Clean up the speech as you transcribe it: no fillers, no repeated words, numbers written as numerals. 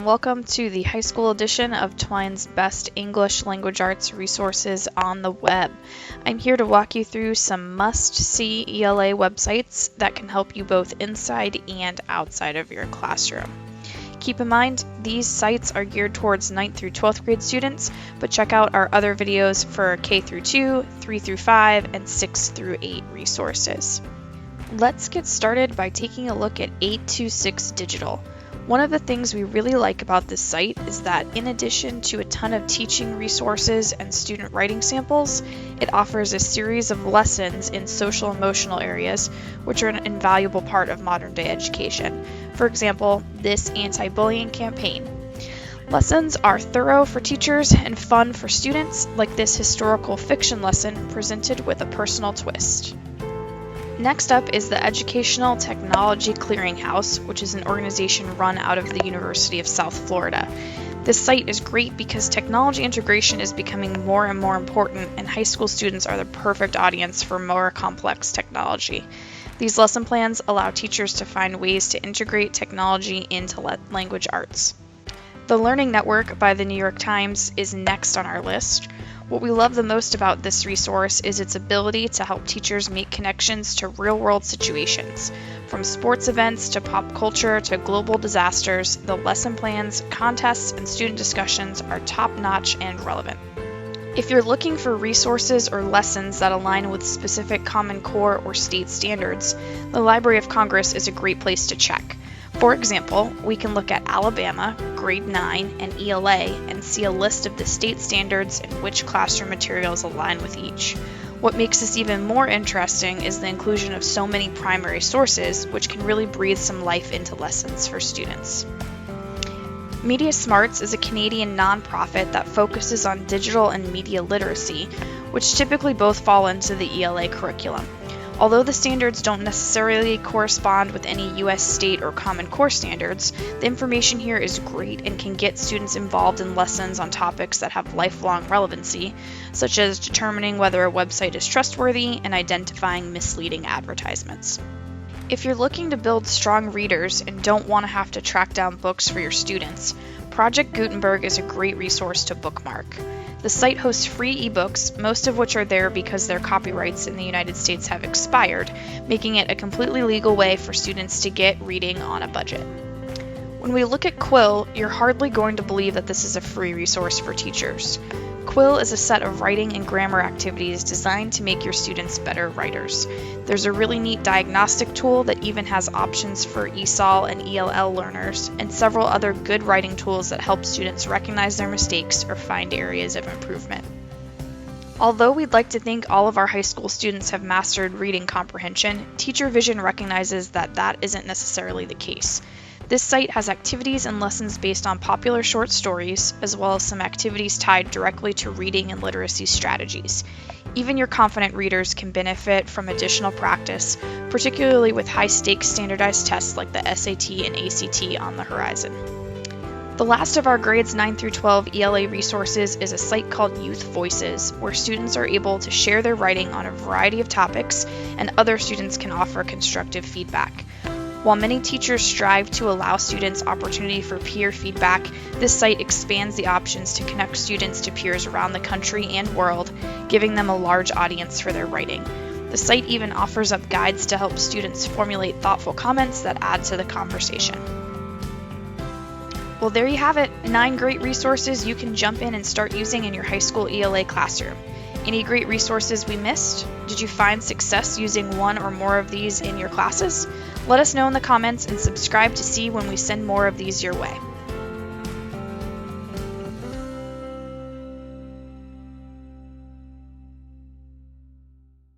Welcome to the high school edition of Twine's best English language arts resources on the web. I'm here to walk you through some must-see ELA websites that can help you both inside and outside of your classroom. Keep in mind, these sites are geared towards 9th through 12th grade students, but check out our other videos for K through 2, 3 through 5, and 6 through 8 resources. Let's get started by taking a look at 826 Digital. One of the things we really like about this site is that in addition to a ton of teaching resources and student writing samples, it offers a series of lessons in social emotional areas, which are an invaluable part of modern day education. For example, this anti-bullying campaign. Lessons are thorough for teachers and fun for students, like this historical fiction lesson presented with a personal twist. Next up is the Educational Technology Clearinghouse, which is an organization run out of the University of South Florida. This site is great because technology integration is becoming more and more important, and high school students are the perfect audience for more complex technology. These lesson plans allow teachers to find ways to integrate technology into language arts. The Learning Network by the New York Times is next on our list. What we love the most about this resource is its ability to help teachers make connections to real-world situations. From sports events to pop culture to global disasters, the lesson plans, contests, and student discussions are top-notch and relevant. If you're looking for resources or lessons that align with specific Common Core or state standards, the Library of Congress is a great place to check. For example, we can look at Alabama, grade 9, and ELA and see a list of the state standards and which classroom materials align with each. What makes this even more interesting is the inclusion of so many primary sources, which can really breathe some life into lessons for students. MediaSmarts is a Canadian nonprofit that focuses on digital and media literacy, which typically both fall into the ELA curriculum. Although the standards don't necessarily correspond with any U.S. state or Common Core standards, the information here is great and can get students involved in lessons on topics that have lifelong relevancy, such as determining whether a website is trustworthy and identifying misleading advertisements. If you're looking to build strong readers and don't want to have to track down books for your students, Project Gutenberg is a great resource to bookmark. The site hosts free ebooks, most of which are there because their copyrights in the United States have expired, making it a completely legal way for students to get reading on a budget. When we look at Quill, you're hardly going to believe that this is a free resource for teachers. Quill is a set of writing and grammar activities designed to make your students better writers. There's a really neat diagnostic tool that even has options for ESOL and ELL learners, and several other good writing tools that help students recognize their mistakes or find areas of improvement. Although we'd like to think all of our high school students have mastered reading comprehension, Teacher Vision recognizes that that isn't necessarily the case. This site has activities and lessons based on popular short stories, as well as some activities tied directly to reading and literacy strategies. Even your confident readers can benefit from additional practice, particularly with high-stakes standardized tests like the SAT and ACT on the horizon. The last of our grades 9 through 12 ELA resources is a site called Youth Voices, where students are able to share their writing on a variety of topics, and other students can offer constructive feedback. While many teachers strive to allow students opportunity for peer feedback, this site expands the options to connect students to peers around the country and world, giving them a large audience for their writing. The site even offers up guides to help students formulate thoughtful comments that add to the conversation. Well, there you have it, 9 great resources you can jump in and start using in your high school ELA classroom. Any great resources we missed? Did you find success using one or more of these in your classes? Let us know in the comments and subscribe to see when we send more of these your way.